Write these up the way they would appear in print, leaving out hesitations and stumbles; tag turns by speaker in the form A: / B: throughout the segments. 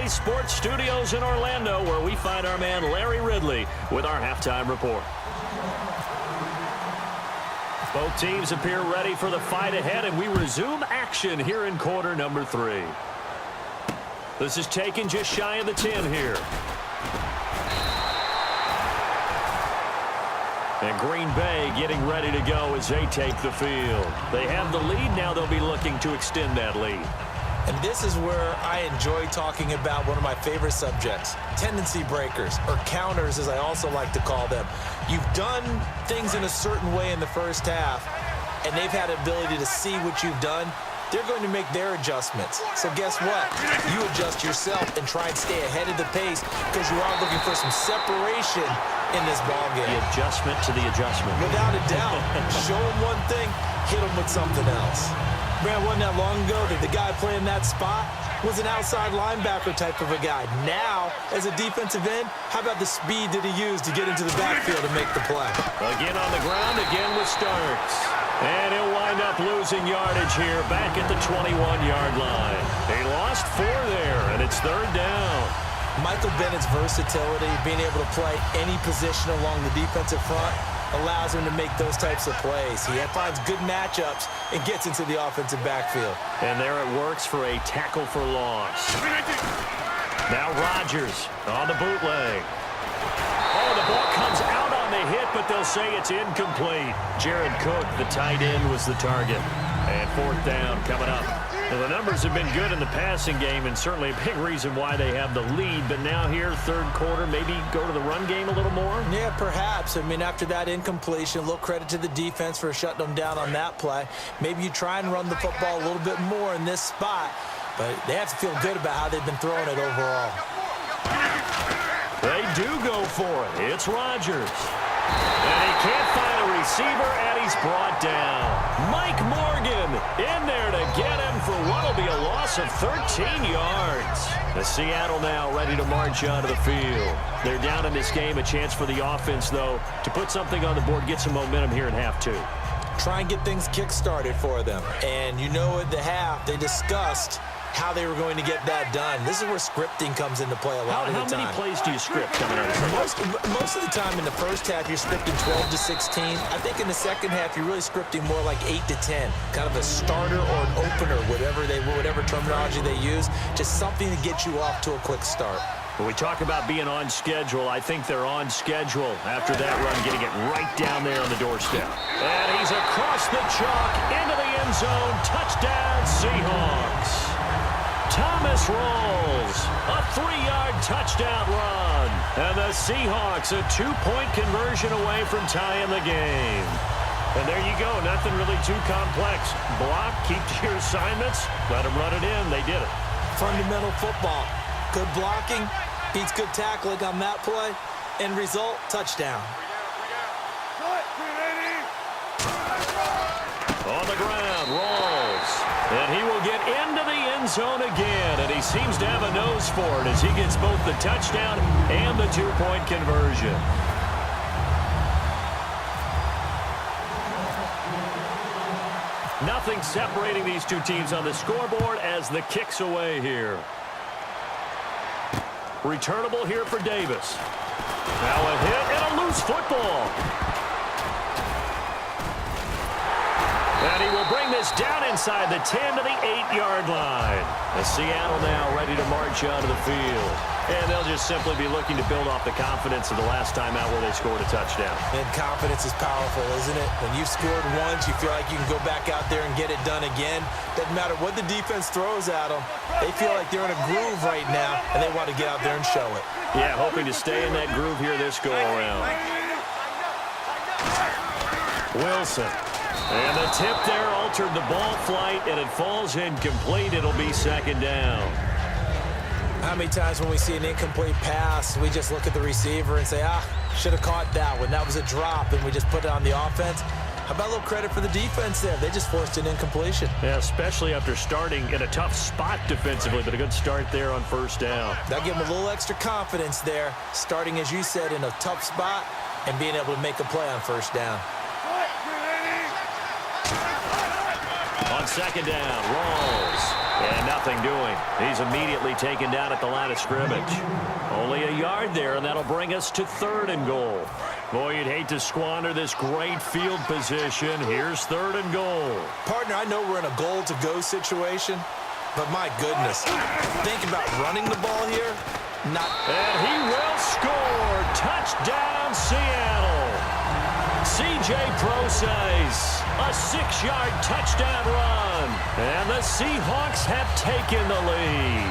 A: Bally Sports Studios in Orlando, where we find our man Larry Ridley with our halftime report. Both teams appear ready for the fight ahead, and we resume action here in quarter number 3. This is taken just shy of the 10 here. And Green Bay getting ready to go as they take the field. They have the lead. Now they'll be looking to extend that lead.
B: And this is where I enjoy talking about one of my favorite subjects, tendency breakers, or counters as I also like to call them. You've done things in a certain way in the first half, and they've had the ability to see what you've done. They're going to make their adjustments. So guess what? You adjust yourself and try and stay ahead of the pace because you are looking for some separation in this ballgame.
A: The adjustment to the adjustment.
B: Without a doubt. Show them one thing, hit them with something else. Man, wasn't that long ago that the guy playing that spot was an outside linebacker type of a guy. Now, as a defensive end, how about the speed that he used to get into the backfield and make the play?
A: Again on the ground, again with Starks. And he'll wind up losing yardage here back at the 21-yard line. He lost 4 there, and it's 3rd down.
B: Michael Bennett's versatility, being able to play any position along the defensive front, allows him to make those types of plays. He finds good matchups and gets into the offensive backfield.
A: And there it works for a tackle for loss. Now Rodgers on the bootleg. Oh, the ball comes out on the hit, but they'll say it's incomplete. Jared Cook, the tight end, was the target. And 4th down coming up. Now, the numbers have been good in the passing game, and certainly a big reason why they have the lead. But now here, 3rd quarter, maybe go to the run game a little more?
B: Yeah, perhaps. I mean, after that incompletion, a little credit to the defense for shutting them down on that play. Maybe you try and run the football a little bit more in this spot, but they have to feel good about how they've been throwing it overall.
A: They do go for it. It's Rodgers. And he can't find a receiver, and he's brought down. Mike Morgan in there to get him for what will be a loss of 13 yards. The Seattle now ready to march onto the field. They're down in this game. A chance for the offense, though, to put something on the board, get some momentum here in half 2.
B: Try and get things kick-started for them. And you know at the half, they discussed how they were going to get that done. This is where scripting comes into play a lot of the time.
A: How many plays do you script coming out of the
B: most of the time in the first half, you're scripting 12 to 16. I think in the second half, you're really scripting more like 8 to 10. Kind of a starter or an opener, whatever terminology they use. Just something to get you off to a quick start.
A: When we talk about being on schedule, I think they're on schedule after that run, getting it right down there on the doorstep. And he's across the chalk into the end zone. Touchdown, Seahawks. Thomas rolls. A 3-yard touchdown run. And the Seahawks a 2-point conversion away from tying the game. And there you go. Nothing really too complex. Block, keep to your assignments, let them run it in. They did it.
B: Fundamental football. Good blocking beats good tackling on that play. End result, touchdown.
A: On the ground, rolls. And he will get into the end zone again. And he seems to have a nose for it as he gets both the touchdown and the 2-point conversion. Nothing separating these two teams on the scoreboard as the kick's away here. Returnable here for Davis. Now a hit and a loose football. And he will bring this down inside the 10 to the 8-yard line. The Seattle now ready to march onto the field. And they'll just simply be looking to build off the confidence of the last time out where they scored a touchdown.
B: And confidence is powerful, isn't it? When you've scored once, you feel like you can go back out there and get it done again. Doesn't matter what the defense throws at them. They feel like they're in a groove right now, and they want to get out there and show it.
A: Yeah, hoping to stay in that groove here this go-around. Wilson. And the tip there altered the ball flight, and it falls incomplete. It'll be 2nd down.
B: How many times when we see an incomplete pass, we just look at the receiver and say, should have caught that one. That was a drop, and we just put it on the offense. How about a little credit for the defense there? They just forced an incompletion.
A: Yeah, especially after starting in a tough spot defensively, but a good start there on 1st down.
B: That gave them a little extra confidence there, starting, as you said, in a tough spot and being able to make a play on 1st down.
A: On 2nd down, rolls. And nothing doing. He's immediately taken down at the line of scrimmage. Only a yard there, and that'll bring us to 3rd and goal. Boy, you'd hate to squander this great field position. Here's 3rd and goal.
B: Partner, I know we're in a goal-to-go situation, but my goodness, think about running the ball here.
A: And he will score. Touchdown, Seattle. C.J. Procise, a 6-yard touchdown run. And the Seahawks have taken the lead.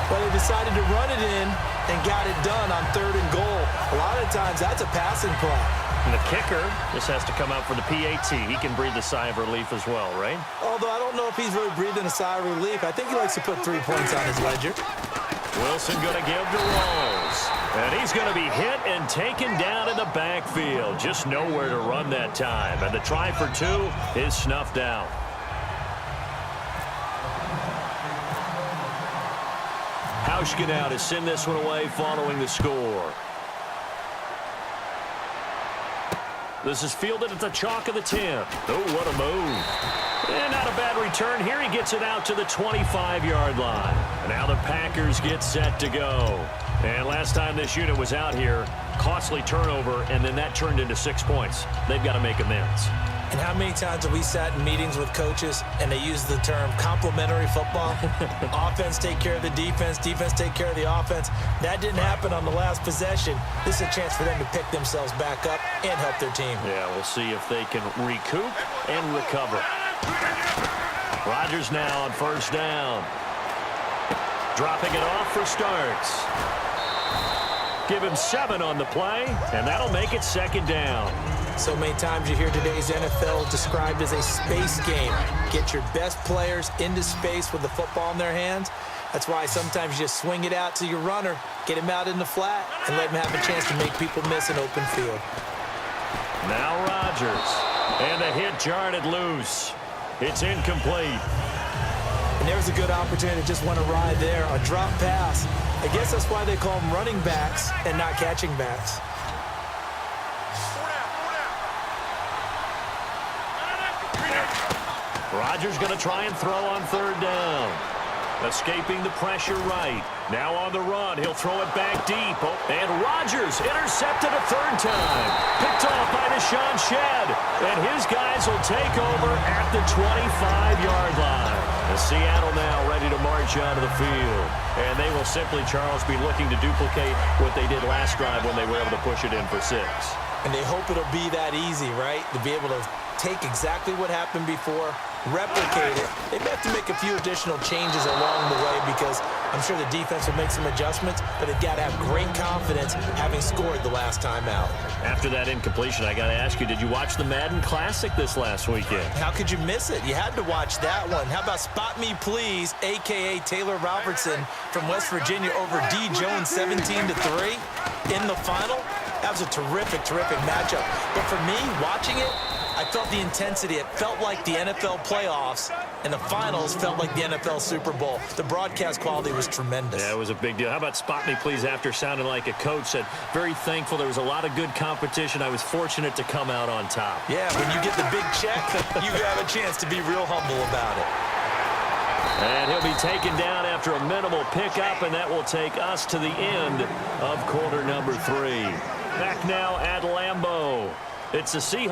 B: Well, they decided to run it in and got it done on 3rd and goal. A lot of times, that's a passing play.
A: And the kicker just has to come out for the PAT. He can breathe a sigh of relief as well, right?
B: Although I don't know if he's really breathing a sigh of relief. I think he likes to put 3 points on his ledger.
A: Wilson going to give to Rawls. And he's going to be hit and taken down in the backfield. Just nowhere to run that time. And the try for 2 is snuffed out. Hauschka now to send this one away following the score. This is fielded at the chalk of the 10. Oh, what a move. And not a bad return here. He gets it out to the 25-yard line. And now the Packers get set to go. And last time this unit was out here, costly turnover, and then that turned into 6 points. They've got to make amends.
B: And how many times have we sat in meetings with coaches and they use the term complementary football? Offense take care of the defense, defense take care of the offense. That didn't happen on the last possession. This is a chance for them to pick themselves back up and help their team.
A: Yeah, we'll see if they can recoup and recover. Rodgers now on 1st down. Dropping it off for starts. Give him 7 on the play, and that'll make it 2nd down.
B: So many times you hear today's NFL described as a space game. Get your best players into space with the football in their hands. That's why sometimes you just swing it out to your runner, get him out in the flat, and let him have a chance to make people miss an open field.
A: Now Rodgers. And the hit jarred it loose. It's incomplete.
B: And there's a good opportunity to just want to ride there. A drop pass. I guess that's why they call them running backs and not catching backs.
A: Rodgers going to try and throw on 3rd down. Escaping the pressure right. Now on the run. He'll throw it back deep. Oh, and Rodgers intercepted a 3rd time. Picked off by Deshaun Shedd. And his guys will take over at the 25-yard line. And Seattle now ready to march out of the field. And they will simply, Charles, be looking to duplicate what they did last drive when they were able to push it in for 6.
B: And they hope it'll be that easy, right? To be able to take exactly what happened before, replicate it. They may have to make a few additional changes along the way because I'm sure the defense will make some adjustments, but they've got to have great confidence having scored the last time out.
A: After that incompletion, I got to ask you, did you watch the Madden Classic this last weekend?
B: How could you miss it? You had to watch that one. How about Spot Me Please, a.k.a. Taylor Robertson from West Virginia over D. Jones 17-3 in the final? That was a terrific, terrific matchup. But for me, watching it, I felt the intensity. It felt like the NFL playoffs, and the finals felt like the NFL Super Bowl. The broadcast quality was tremendous.
A: Yeah, it was a big deal. How about Spot Me Please after sounding like a coach said, very thankful there was a lot of good competition. I was fortunate to come out on top.
B: Yeah, when you get the big check, you have a chance to be real humble about it.
A: And he'll be taken down after a minimal pickup, and that will take us to the end of quarter number 3. Back now at Lambeau. It's the Seahawks.